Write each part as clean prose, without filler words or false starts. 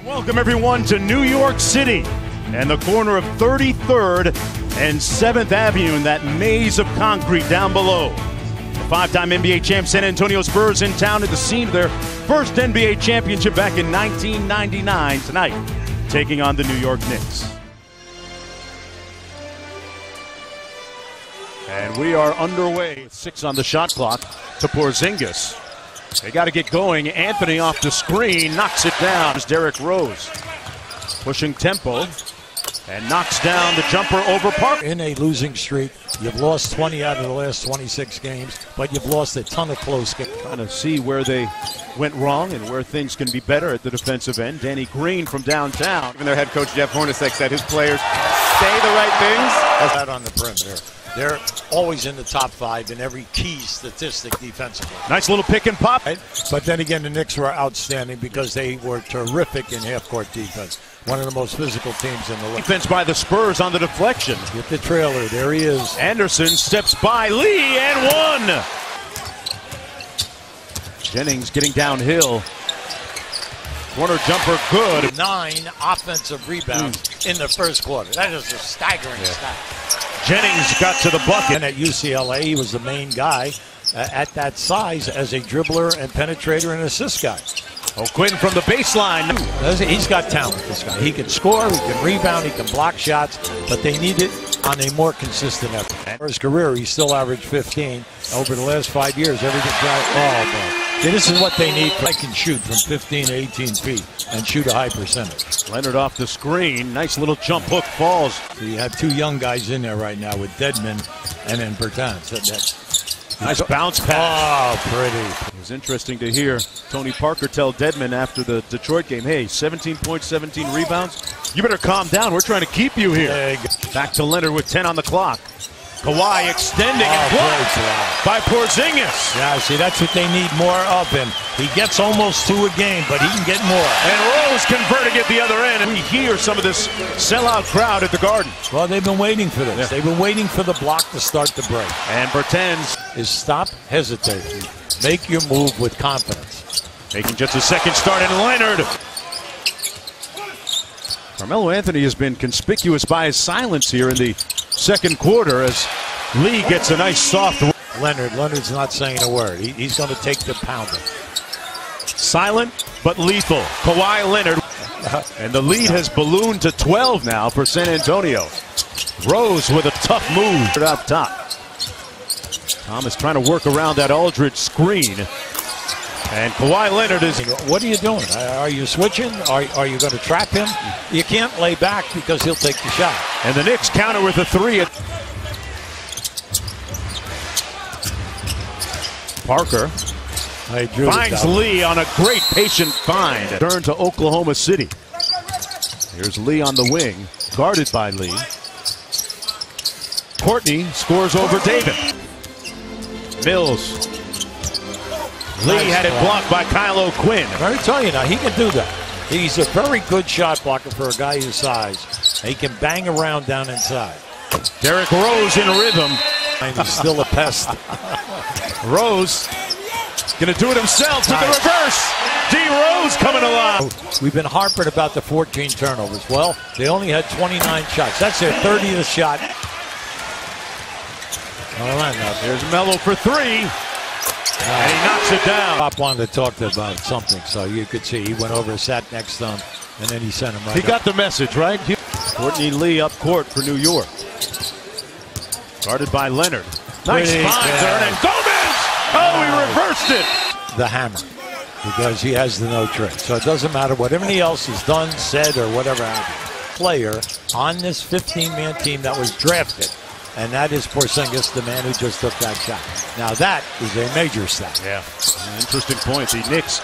Welcome everyone to New York City and the corner of 33rd and 7th Avenue in that maze of concrete down below. The five-time NBA champ San-Antoniio Spёrs in town at the scene of their first NBA championship back in 1999 tonight, taking on the New York Knicks. And we are underway with 6 on the shot clock to Porzingis. They got to get going. Anthony off the screen, knocks it down. There's Derrick Rose pushing tempo and knocks down the jumper over Park. In a losing streak, you've lost 20 out of the last 26 games, but you've lost a ton of close games. Trying to see where they went wrong and where things can be better at the defensive end. Danny Green from downtown. Even their head coach Jeff Hornacek said his players say the right things. That's out on the perimeter. They're always in the top 5 in every key statistic defensively. Nice little pick and pop. But then again, the Knicks were outstanding because they were terrific in half-court defense. One of the most physical teams in the league. Defense by the Spurs on the deflection. Get the trailer. There he is. Anderson steps by Lee and one. Jennings getting downhill. Corner jumper good. 9 offensive rebounds in the first quarter. That is a staggering stat. Jennings got to the bucket. And at UCLA, he was the main guy at that size as a dribbler and penetrator and assist guy. O'Quinn from the baseline. He's got talent, this guy. He can score, he can rebound, he can block shots, but they need it on a more consistent effort. For his career, he still averaged 15. Over the last 5 years, everything this is what they need. They can shoot from 15 to 18 feet and shoot a high percentage. Leonard off the screen. Nice little jump hook falls. So you have 2 young guys in there right now with Dedmon and then Bertans. Nice bounce pass. Oh, pretty. It was interesting to hear Tony Parker tell Dedmon after the Detroit game, hey, 17 points, 17 rebounds. You better calm down. We're trying to keep you here. Back to Leonard with 10 on the clock. Kawhi extending and blocked by Porzingis. Yeah, see, that's what they need more of him. He gets almost 2 a game, but he can get more. And Rose converting at the other end. And we hear some of this sellout crowd at the Garden. Well, they've been waiting for this. Yeah. They've been waiting for the block to start the break. And Bertans is stop hesitating. Make your move with confidence. Making just a second start in Leonard. Carmelo Anthony has been conspicuous by his silence here in the second quarter as Lee gets a nice soft. Leonard's not saying a word. He's going to take the pounding. Silent but lethal. Kawhi Leonard. And the lead has ballooned to 12 now for San Antonio. Rose with a tough move up top. Thomas trying to work around that Aldridge screen. And Kawhi Leonard is... What are you doing? Are you switching? Are you going to trap him? You can't lay back because he'll take the shot. And the Knicks counter with a 3. Parker finds Lee on a great patient find. Turn to Oklahoma-City. Here's Lee on the wing, guarded by Lee. Courtney scores over David. Mills. Lee had it blocked by Kyle O'Quinn. I tell you now, he can do that. He's a very good shot blocker for a guy his size. He can bang around down inside. Derrick Rose in rhythm. And he's still a pest. Rose gonna do it himself with the reverse. D. Rose coming alive. We've been harping about the 14 turnovers. Well, they only had 29 shots. That's their 30th shot. All right, now there's Melo for 3. And he knocks it down. Pop wanted to talk about something, so you could see he went over, sat next to him, and then he sent him right He got the message, right? Courtney Lee up court for New York. Guarded by Leonard. Nice find there, and Gomez! Oh, he reversed it! The hammer, because he has the no trick. So it doesn't matter what anybody else has done, said, or whatever happened. Player on this 15-man team that was drafted. And that is Porzingis, the man who just took that shot. Now that is a major stat. Yeah, interesting point. The Knicks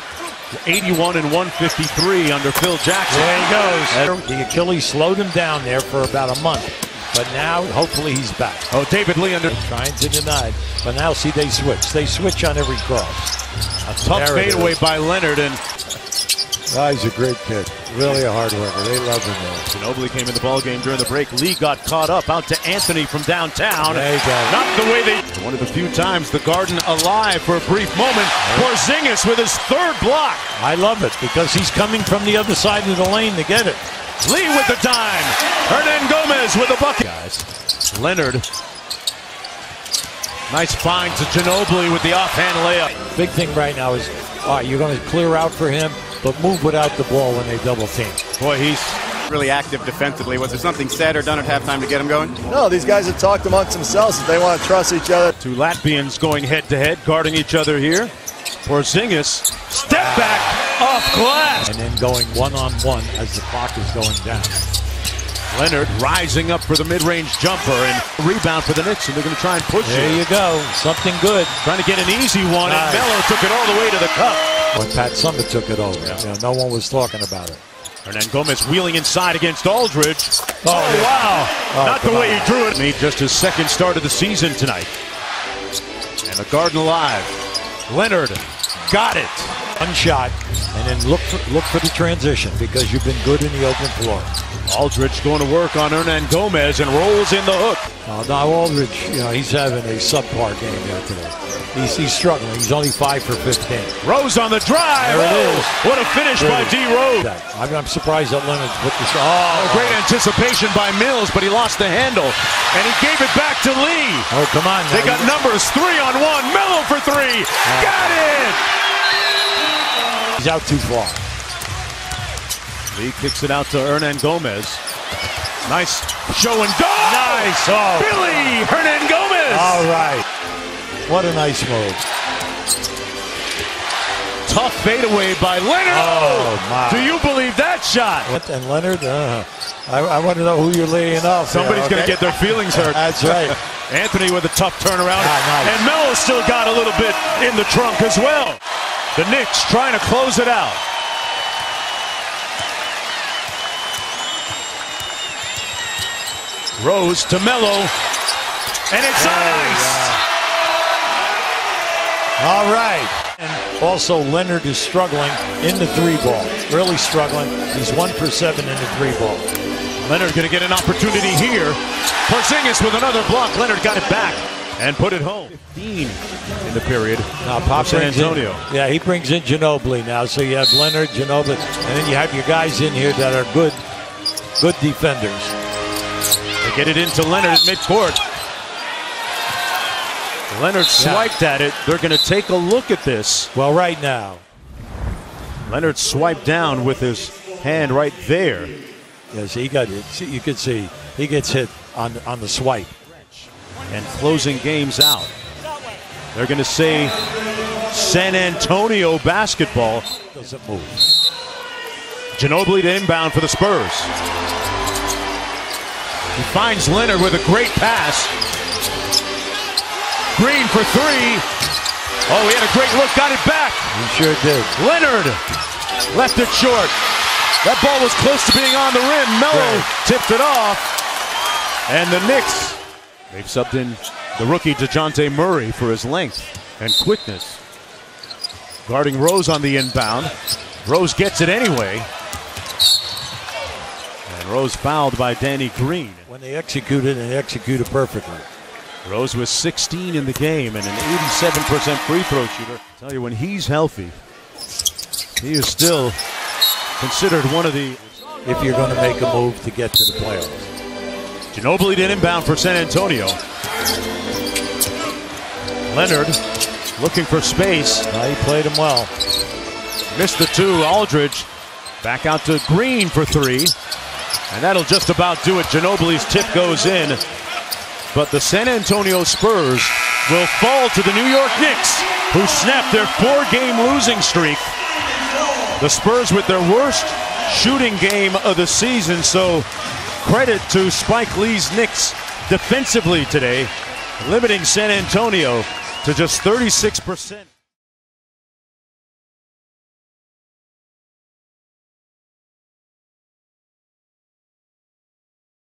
81 and 153 under Phil Jackson. There he goes. The Achilles slowed him down there for about a month. But now, hopefully, he's back. Oh, David Lee under. Trying to deny. But now, see, they switch. They switch on every cross. A tough fadeaway by Leonard. And Oh, he's a great kid. Really a hard worker. They love him there. Ginobili came in the ballgame during the break. Lee got caught up. Out to Anthony from downtown. There you go. Not the way they... One of the few times the Garden alive for a brief moment. Porzingis with his third block. I love it because he's coming from the other side of the lane to get it. Lee with the dime. Hernan Gomez with the bucket. Guys, Leonard. Nice find to Ginobili with the offhand layup. Big thing right now is, all right, you're going to clear out for him, but move without the ball when they double team. Boy, he's really active defensively. Was there something said or done at halftime to get him going? No, these guys have talked amongst themselves that they want to trust each other. Two Latvians going head-to-head, guarding each other here. Porzingis, step back off glass. And then going one-on-one as the clock is going down. Leonard rising up for the mid-range jumper and rebound for the Knicks, and they're going to try and push it. There you go. Something good. Trying to get an easy one, nice. And Melo took it all the way to the cup. When Pat Summitt took it over, no one was talking about it. Hernan Gomez wheeling inside against Aldridge. Oh, yeah. wow. Oh, not the way he drew it. Made just his second start of the season tonight. And the Garden alive. Leonard got it. One shot, and then look for the transition because you've been good in the open floor. Aldridge going to work on Hernan Gomez and rolls in the hook. Now Aldridge, he's having a subpar game here today. He's struggling. He's only 5 for 15. Rose on the drive. There it is. What a finish by D. Rose. I'm surprised that Leonard put this. Great anticipation by Mills, but he lost the handle, and he gave it back to Lee. Oh, come on. They got numbers 3-on-1. Melo for 3. Got it. He's out too far. Lee kicks it out to Hernan Gomez. Nice show and go. Nice. Oh. Billy Hernan Gomez. All right. What a nice move. Tough fadeaway by Leonard. Oh, my. Do you believe that shot? And Leonard, I want to know who you're laying off. Somebody's going to get their feelings hurt. That's right. Anthony with a tough turnaround. Nice. And Melo still got a little bit in the trunk as well. The Knicks trying to close it out. Rose to Melo. And it's ice. All right. And also Leonard is struggling in the 3-ball. Really struggling. He's 1 for 7 in the 3-ball. Leonard going to get an opportunity here. Porzingis with another block. Leonard got it back and put it home. 15 in the period. Now Pop San-Antonio. He brings in Ginobili now. So you have Leonard, Ginobili, and then you have your guys in here that are good defenders. They get it into Leonard at midcourt. Leonard swiped at it. They're going to take a look at this. Well, right now, Leonard swiped down with his hand right there. Yes, he got it. You can see he gets hit on the swipe. And closing games out. They're going to say San Antonio basketball. Doesn't move. Ginobili to inbound for the Spurs. He finds Leonard with a great pass. Green for 3. Oh, he had a great look, got it back. He sure did. Leonard left it short. That ball was close to being on the rim. Melo tipped it off. And the Knicks, they've subbed in the rookie DeJounte Murray for his length and quickness. Guarding Rose on the inbound. Rose gets it anyway. And Rose fouled by Danny Green. When they execute it, and they execute it perfectly. Rose was 16 in the game and an 87% free throw shooter. I tell you, when he's healthy, he is still considered one of the... If you're going to make a move to get to the playoffs. Ginobili did inbound for San Antonio. Leonard looking for space. He played him well. Missed the 2. Aldridge back out to Green for 3. And that'll just about do it. Ginobili's tip goes in. But the San Antonio Spurs will fall to the New York Knicks, who snapped their 4-game losing streak. The Spurs with their worst shooting game of the season, so credit to Spike Lee's Knicks defensively today, limiting San Antonio to just 36%.